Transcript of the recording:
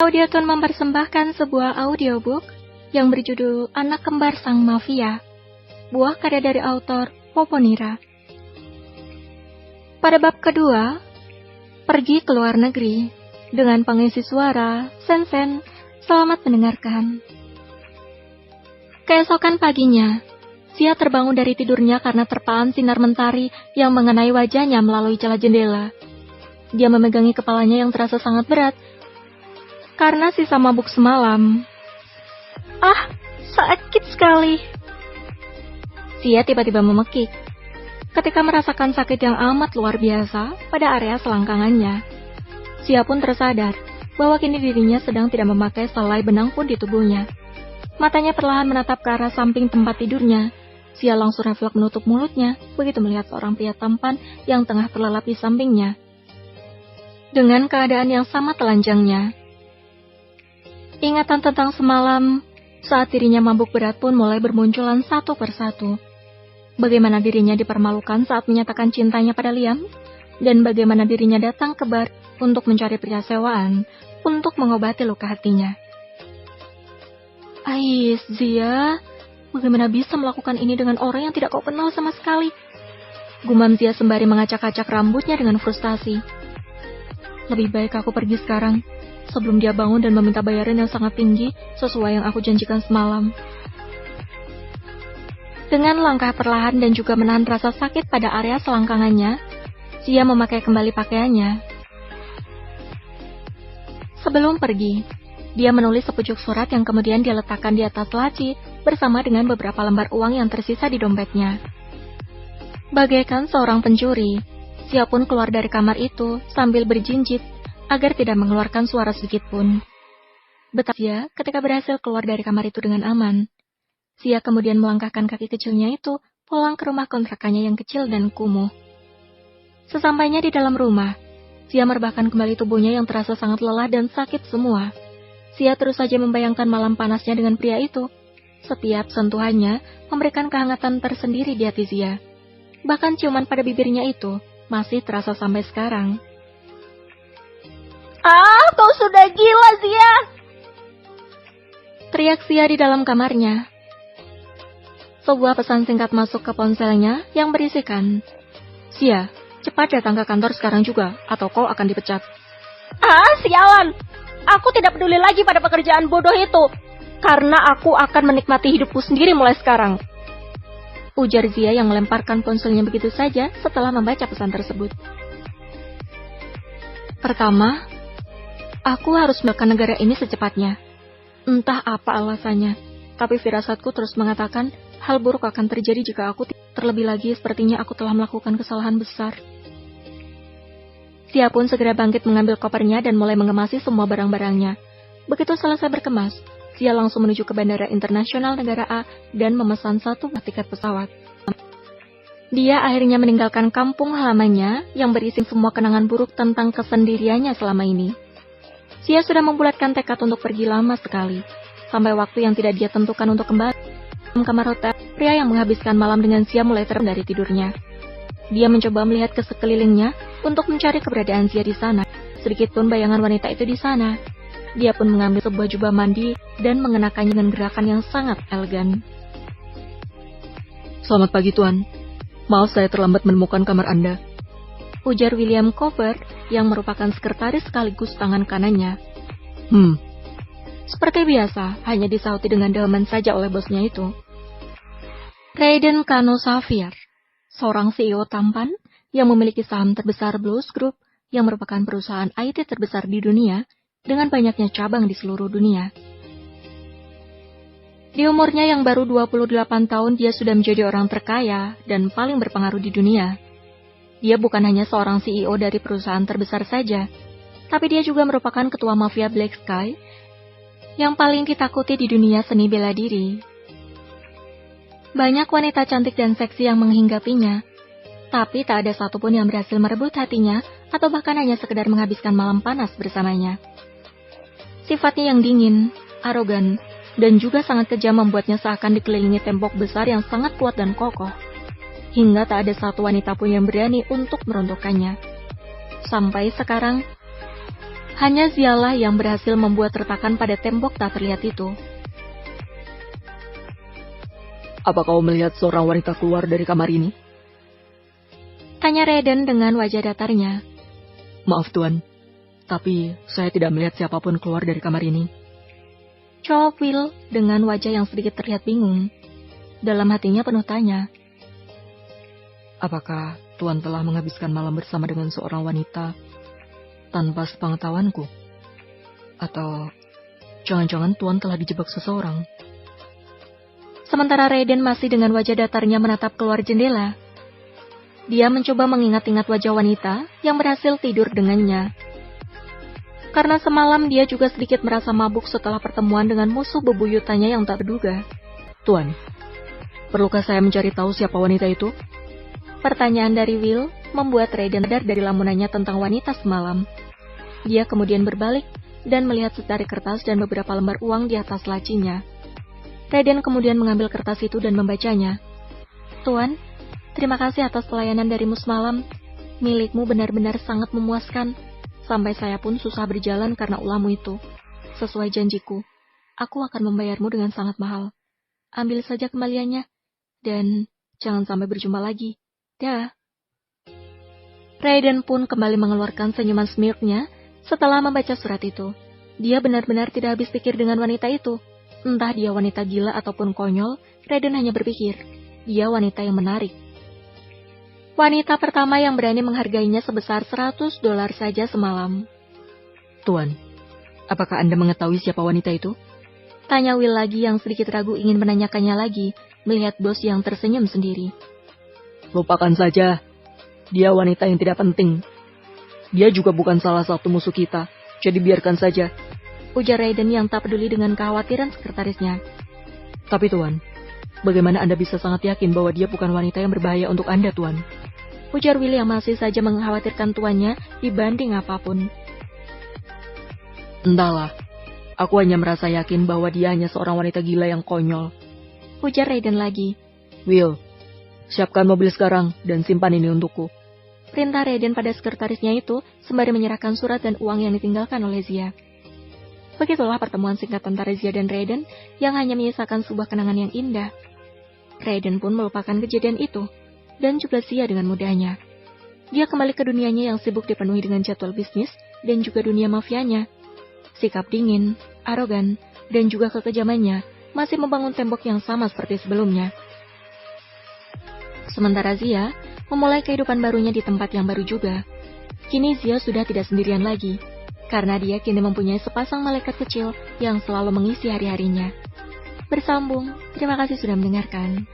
Audiotune mempersembahkan sebuah audiobook yang berjudul Anak Kembar Sang Mafia, buah karya dari autor Poponira. Pada bab kedua, pergi ke luar negeri, dengan pengisi suara Sen-sen. Selamat mendengarkan. Keesokan paginya, Sia terbangun dari tidurnya karena terpaan sinar mentari yang mengenai wajahnya melalui celah jendela. Dia memegangi kepalanya yang terasa sangat berat karena sisa mabuk semalam. Ah, sakit sekali. Sia tiba-tiba memekik ketika merasakan sakit yang amat luar biasa pada area selangkangannya. Sia pun tersadar bahwa kini dirinya sedang tidak memakai selai benang pun di tubuhnya. Matanya perlahan menatap ke arah samping tempat tidurnya. Sia langsung refleks menutup mulutnya begitu melihat seorang pria tampan yang tengah terlelap di sampingnya. Dengan keadaan yang sama telanjangnya. Ingatan tentang semalam saat dirinya mabuk berat pun mulai bermunculan satu persatu. Bagaimana dirinya dipermalukan saat menyatakan cintanya pada Liam, dan bagaimana dirinya datang ke bar untuk mencari pria sewaan untuk mengobati luka hatinya. Ais, Zia, bagaimana bisa melakukan ini dengan orang yang tidak kau kenal sama sekali? Gumam Zia sembari mengacak-acak rambutnya dengan frustasi. Lebih baik aku pergi sekarang, sebelum dia bangun dan meminta bayaran yang sangat tinggi sesuai yang aku janjikan semalam. Dengan langkah perlahan dan juga menahan rasa sakit pada area selangkangannya, Sia memakai kembali pakaiannya. Sebelum pergi, dia menulis sepucuk surat yang kemudian dia letakkan di atas laci bersama dengan beberapa lembar uang yang tersisa di dompetnya. Bagaikan seorang pencuri, Sia pun keluar dari kamar itu sambil berjinjit agar tidak mengeluarkan suara sedikit pun. Betapa Sia ketika berhasil keluar dari kamar itu dengan aman. Sia kemudian melangkahkan kaki kecilnya itu pulang ke rumah kontrakannya yang kecil dan kumuh. Sesampainya di dalam rumah, Sia merebahkan kembali tubuhnya yang terasa sangat lelah dan sakit semua. Sia terus saja membayangkan malam panasnya dengan pria itu. Setiap sentuhannya memberikan kehangatan tersendiri di hati Sia. Bahkan ciuman pada bibirnya itu masih terasa sampai sekarang. Ah, kau sudah gila, Sia! Teriak Sia di dalam kamarnya. Sebuah pesan singkat masuk ke ponselnya yang berisikan, Sia, cepat datang ke kantor sekarang juga, atau kau akan dipecat. Ah, sialan! Aku tidak peduli lagi pada pekerjaan bodoh itu, karena aku akan menikmati hidupku sendiri mulai sekarang. Ujar Zia yang melemparkan ponselnya begitu saja setelah membaca pesan tersebut. Pertama, aku harus meninggalkan negara ini secepatnya. Entah apa alasannya, tapi firasatku terus mengatakan hal buruk akan terjadi jika aku terlebih lagi sepertinya aku telah melakukan kesalahan besar. Sia pun segera bangkit mengambil kopernya dan mulai mengemasi semua barang-barangnya. Begitu selesai berkemas, Sia langsung menuju ke Bandara Internasional Negara A dan memesan satu tiket pesawat. Dia akhirnya meninggalkan kampung halamannya yang berisi semua kenangan buruk tentang kesendiriannya selama ini. Sia sudah membulatkan tekad untuk pergi lama sekali, sampai waktu yang tidak dia tentukan untuk kembali ke kamar hotel. Pria yang menghabiskan malam dengan Sia mulai terbangun dari tidurnya. Dia mencoba melihat ke sekelilingnya untuk mencari keberadaan Sia di sana. Sedikit pun bayangan wanita itu di sana. Dia pun mengambil sebuah jubah mandi dan mengenakannya dengan gerakan yang sangat elegan. Selamat pagi, Tuan. Maaf saya terlambat menemukan kamar Anda. Ujar William Cooper yang merupakan sekretaris sekaligus tangan kanannya. Seperti biasa, hanya disauti dengan delman saja oleh bosnya itu. Raiden Kano Xavier, seorang CEO tampan yang memiliki saham terbesar Blues Group yang merupakan perusahaan IT terbesar di dunia dengan banyaknya cabang di seluruh dunia. Di umurnya yang baru 28 tahun, dia sudah menjadi orang terkaya dan paling berpengaruh di dunia. Dia bukan hanya seorang CEO dari perusahaan terbesar saja, tapi dia juga merupakan ketua mafia Black Sky yang paling ditakuti di dunia seni bela diri. Banyak wanita cantik dan seksi yang menghinggapinya, tapi tak ada satupun yang berhasil merebut hatinya atau bahkan hanya sekedar menghabiskan malam panas bersamanya. Sifatnya yang dingin, arogan, dan juga sangat kejam membuatnya seakan dikelilingi tembok besar yang sangat kuat dan kokoh. Hingga tak ada satu wanita pun yang berani untuk meruntuhkannya. Sampai sekarang, Hanya Zialah yang berhasil membuat retakan pada tembok tak terlihat itu. Apa kau melihat seorang wanita keluar dari kamar ini? Tanya Raiden dengan wajah datarnya. Maaf Tuan, tapi saya tidak melihat siapapun keluar dari kamar ini. Jawab Will dengan wajah yang sedikit terlihat bingung. Dalam hatinya penuh tanya. Apakah Tuan telah menghabiskan malam bersama dengan seorang wanita tanpa sepengetahuanku? Atau jangan-jangan Tuan telah dijebak seseorang? Sementara Raiden masih dengan wajah datarnya menatap keluar jendela. Dia mencoba mengingat-ingat wajah wanita yang berhasil tidur dengannya. Karena semalam dia juga sedikit merasa mabuk setelah pertemuan dengan musuh bebuyutannya yang tak terduga. Tuan, perlukah saya mencari tahu siapa wanita itu? Pertanyaan dari Will membuat Raiden sadar dari lamunannya tentang wanita semalam. Dia kemudian berbalik dan melihat secari kertas dan beberapa lembar uang di atas lacinya. Raiden kemudian mengambil kertas itu dan membacanya. Tuan, terima kasih atas pelayanan darimu semalam. Milikmu benar-benar sangat memuaskan. Sampai saya pun susah berjalan karena ulahmu itu. Sesuai janjiku, aku akan membayarmu dengan sangat mahal. Ambil saja kembaliannya. Dan jangan sampai berjumpa lagi. Dah. Raiden pun kembali mengeluarkan senyuman smirknya setelah membaca surat itu. Dia benar-benar tidak habis pikir dengan wanita itu. Entah dia wanita gila ataupun konyol, Raiden hanya berpikir, dia wanita yang menarik. Wanita pertama yang berani menghargainya sebesar $100 saja semalam. Tuan, apakah Anda mengetahui siapa wanita itu? Tanya Will lagi yang sedikit ragu ingin menanyakannya lagi, melihat bos yang tersenyum sendiri. Lupakan saja, dia wanita yang tidak penting. Dia juga bukan salah satu musuh kita, jadi biarkan saja. Ujar Raiden yang tak peduli dengan kekhawatiran sekretarisnya. Tapi Tuan, bagaimana Anda bisa sangat yakin bahwa dia bukan wanita yang berbahaya untuk Anda, Tuan? Ujar Will yang masih saja mengkhawatirkan tuannya dibanding apapun. Entahlah, aku hanya merasa yakin bahwa dia hanya seorang wanita gila yang konyol. Ujar Raiden lagi. Will, siapkan mobil sekarang dan simpan ini untukku. Perintah Raiden pada sekretarisnya itu sembari menyerahkan surat dan uang yang ditinggalkan oleh Zia. Begitulah pertemuan singkat antara Zia dan Raiden yang hanya menyisakan sebuah kenangan yang indah. Raiden pun melupakan kejadian itu, dan juga Zia dengan mudahnya. Dia kembali ke dunianya yang sibuk dipenuhi dengan jadwal bisnis dan juga dunia mafianya. Sikap dingin, arogan, dan juga kekejamannya masih membangun tembok yang sama seperti sebelumnya. Sementara Zia memulai kehidupan barunya di tempat yang baru juga. Kini Zia sudah tidak sendirian lagi, karena dia kini mempunyai sepasang malaikat kecil yang selalu mengisi hari-harinya. Bersambung, terima kasih sudah mendengarkan.